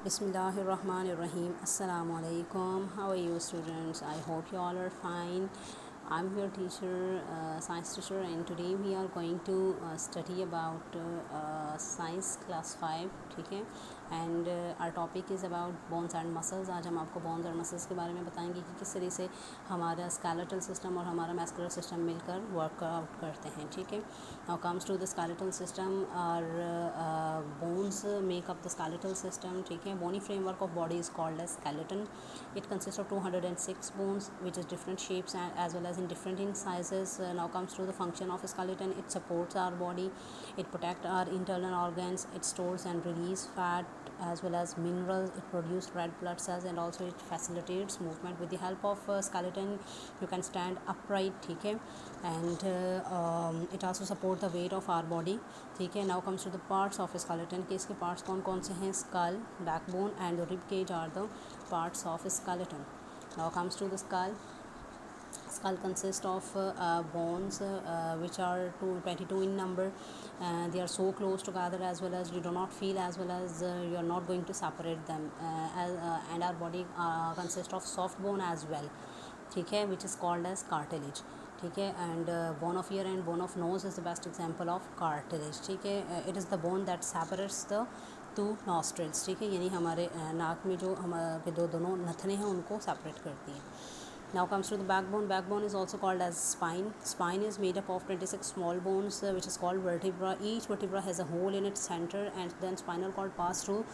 Bismillahirrahmanirrahim. Assalamu alaikum. How are you, students? I hope you all are fine. I'm your teacher, science teacher, and today we are going to study about science class 5. ठीक है, and our topic is about bones and muscles. आज हम आपको bones and muscles के बारे में बताएंगे कि किस तरह से हमारा स्केलेटल सिस्टम और हमारा मस्कुलर सिस्टम मिलकर वर्कआउट करते हैं. ठीक है, now comes to the skeletal system. और bones make up the skeletal system. ठीक है, bony framework of body is called as skeleton. It consist of 206 bones which is different shapes and as well as in different in sizes. Now comes to the function of a skeleton. It supports our body, it protects our internal organs, it stores and release fat as well as minerals, it produces red blood cells, and also it facilitates movement. With the help of skeleton you can stand upright. ठीक है, and it also support the weight of our body. ठीक है, now comes to the parts of a skeleton. कि इसके parts कौन कौन से हैं? skull, backbone and the rib cage are the parts of a skeleton. Now comes to the skull. Skull consists of bones which are 22 in number. They are so close together as well as you do not feel as well as you are not going to separate them. And our body consists of soft bone as well. ठीक है, which is called as cartilage. ठीक है, and bone of ear and bone of nose is the best example of cartilage. ठीक है, it is the bone that separates the two nostrils. ठीक है, यानी हमारे नाक में जो हमारे दोनों नथने हैं उनको सेपरेट करती है. Now comes to the backbone. Backbone is also called as spine. Spine is made up of 26 small bones which is called vertebra. Each vertebra has a hole in its center and then spinal cord pass through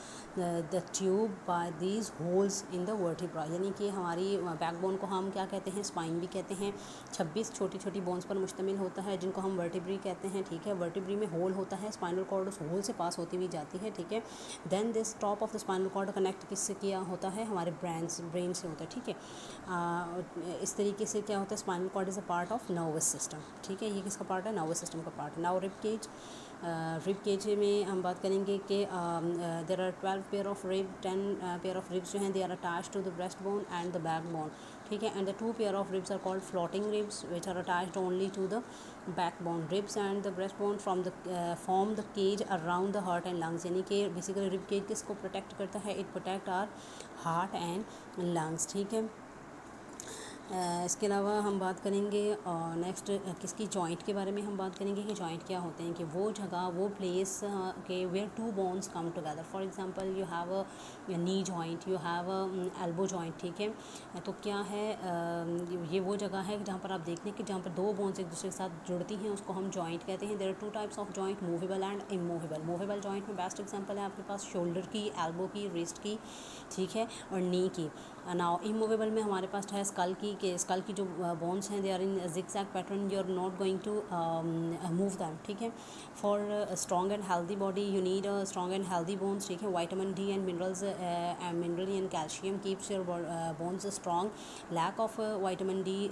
the tube by these holes in the vertebra. यानी कि हमारी backbone को हम क्या कहते हैं? Spine भी कहते हैं. 26 छोटी छोटी बोन्स पर मुश्तमिल होता है जिनको हम वर्टिब्री कहते हैं. ठीक है, वर्टिब्री में होल होता है, स्पाइनल कॉर्ड उस होल से पास होती हुई जाती है. ठीक है, then this top of the spinal cord connect किससे किया होता है? हमारे ब्रेन से होता है. ठीक है, इस तरीके से क्या होता है? Spinal cord is a part of nervous system. ठीक है, ये किसका पार्ट है? नर्वस सिस्टम का part. Now rib cage. Rib cage में हम बात करेंगे कि there are 12 pair of rib, 10 pair of ribs जो हैं they are attached to the breast bone and the back bone. ठीक है, and the 2 pair of ribs are called floating ribs which are attached only to the back bone. Ribs and the breast bone form the cage around the heart and lungs. यानी कि basically rib cage किसको protect करता है? It protect our heart and lungs. ठीक है, इसके अलावा हम बात करेंगे नेक्स्ट किसकी? जॉइंट के बारे में हम बात करेंगे कि जॉइंट क्या होते हैं. कि वो जगह, वो प्लेस के where 2 bones come together. For example you have a knee joint, you have a elbow joint. ठीक है, तो क्या है? ये वो जगह है जहाँ पर आप देख लें कि जहाँ पर 2 बोन्स एक दूसरे के साथ जुड़ती हैं, उसको हम जॉइंट कहते हैं. There are 2 types of joint, movable and immovable. Movable joint में बेस्ट एग्जाम्पल है आपके पास शोल्डर की, एल्बो की, रिस्ट की. ठीक है, और नी की. नाउ इमूवेबल में हमारे पास है स्कल की. कि स्कल की जो बोन्स हैं they are in zigzag pattern, you are not going to move them. ठीक है, for strong and healthy body you need strong and healthy bones. ठीक है, vitamin D and minerals mineral and calcium keeps your bones strong. Lack of vitamin D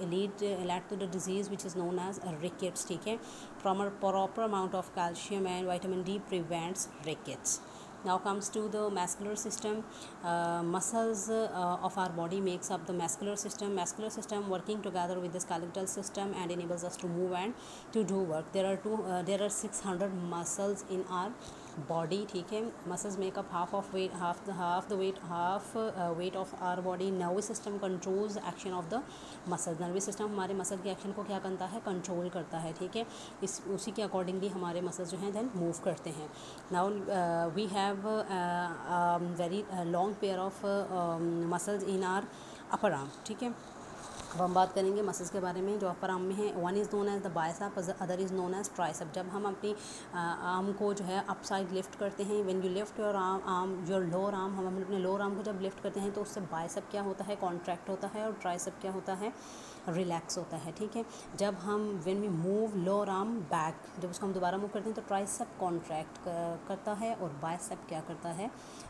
led to the disease which is known as rickets. ठीक है, from a proper amount of calcium and vitamin D prevents rickets. Now comes to the muscular system. Muscles of our body makes up the muscular system. Muscular system working together with the skeletal system and enables us to move and to do work. There are 600 muscles in our body. ठीक है, muscles make up half the weight of our body. Nervous system controls the action of the muscles. nervous system हमारे muscle के action को क्या करता है? Control करता है. ठीक है, उसी के अकॉर्डिंगली हमारे मसल्स जो हैं देन मूव करते हैं. Now we have very long pair of muscles in our upper arm. ठीक है, अब हम बात करेंगे मसल्स के बारे में जो अपर आर्म में है. One is known as the bicep, other is known as tricep. जब हम अपनी आर्म को जो है अप साइड लिफ्ट करते हैं, when you lift your arm your lower arm, हम अपने लोअर आर्म को जब लिफ्ट करते हैं तो उससे बाइसेप क्या होता है? कॉन्ट्रैक्ट होता है, और ट्राइसेप क्या होता है? रिलैक्स होता है. ठीक है, जब हम when we move lower arm back, जब उसको हम दोबारा मूव करते हैं तो ट्राइसेप कॉन्ट्रैक्ट करता है और बाइसेप क्या करता है?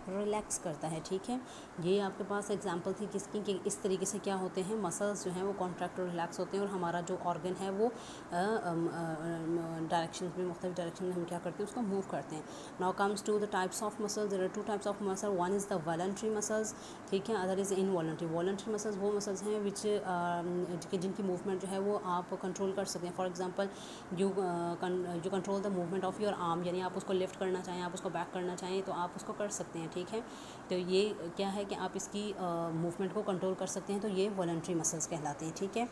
रिलैक्स करता है. ठीक है, ये आपके पास एग्जांपल थी किसकी? कि इस तरीके से क्या होते हैं? मसल्स जो जो हैं वो कॉन्ट्रैक्ट और रिलैक्स होते हैं और हमारा जो ऑर्गन है वो डायरेक्शन में, मुख्तलिफ डायरेक्शन में हम क्या करते हैं उसको मूव करते हैं. Now comes to the types of muscles. There are two types of muscle. One is the voluntary muscles, ठीक है, other is involuntary. Voluntary muscles वो मसल्स हैं विच जिनकी मूवमेंट जो है वो आप कंट्रोल कर सकते हैं. For example you control the movement of your arm, यानी आप उसको लिफ्ट करना चाहें, आप उसको बैक करना चाहें तो आप उसको कर सकते हैं, ठीक है. तो ये क्या है कि आप इसकी मूवमेंट को कंट्रोल कर सकते हैं, तो ये वॉलंटरी मसल्स कहलाते हैं, ठीक है.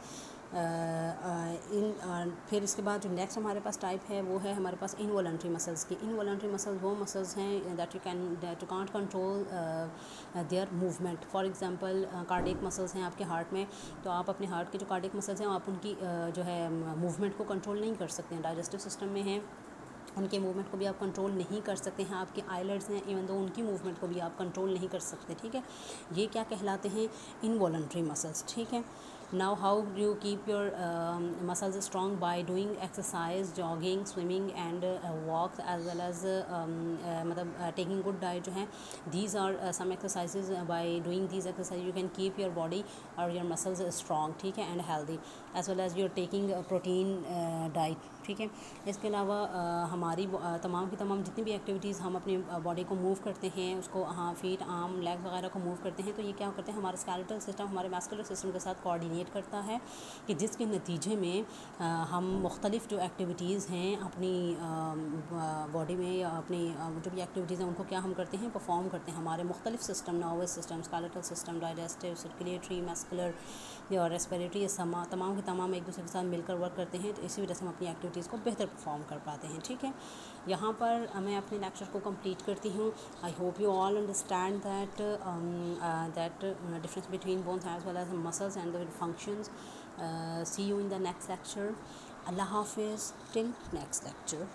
फिर इसके बाद जो नेक्स्ट हमारे पास टाइप है वो है हमारे पास इनवॉलंटरी मसल्स की. इनवॉलंटरी मसल्स वो मसल्स हैं that you can't control their movement. For example cardiac muscles हैं आपके हार्ट में, तो आप अपने हार्ट के जो कार्डियक मसल्स हैं आप उनकी जो है मूवमेंट को कंट्रोल नहीं कर सकते हैं. डाइजेस्टिव सिस्टम में हैं, उनके मूवमेंट को भी आप कंट्रोल नहीं कर सकते हैं. आपके आईलेट्स हैं, इवन दो उनकी मूवमेंट को भी आप कंट्रोल नहीं कर सकते, ठीक है. ये क्या कहलाते हैं? इनवॉलंटरी मसल्स, ठीक है. Now how do you keep your muscles strong? By doing exercise, jogging, swimming and walks, as well as मतलब taking good diet जो है. These are some exercises. By doing these exercises you can keep your body or your muscles strong, ठीक है, and healthy, as well as you're taking protein diet, ठीक है. इसके अलावा हमारी तमाम की तमाम जितनी भी एक्टिविटीज़ हम अपनी बॉडी को मूव करते हैं, उसको हाँ फीट, आर्म, लेग वगैरह को मूव करते हैं, तो ये क्या करते हैं हमारे स्केलेटल सिस्टम, हमारे मस्कुलर सिस्टम के साथ कोऑर्डिनेट करता है, कि जिसके नतीजे में हम मुख्तलिफ़ जो एक्टिविटीज़ हैं अपनी बॉडी में या अपनी जो भी एक्टिविटीज़ हैं उनको क्या हम करते हैं, परफॉर्म करते हैं. हमारे मुख्तलिफ़ system, nervous system, skeletal system, digestive, circulatory, muscular और रेस्पिरेटरी, तमाम के तमाम एक दूसरे के साथ मिलकर वर्क करते हैं. तो इसी वजह से हम अपनी एक्टिविटीज़ को बेहतर परफॉर्म कर पाते हैं, ठीक है. यहाँ पर मैं अपने लेक्चर को कंप्लीट करती हूँ. I hope you all understand that difference between bones as well as muscles and the functions. See you in the next lecture. Allah Hafiz, till next lecture.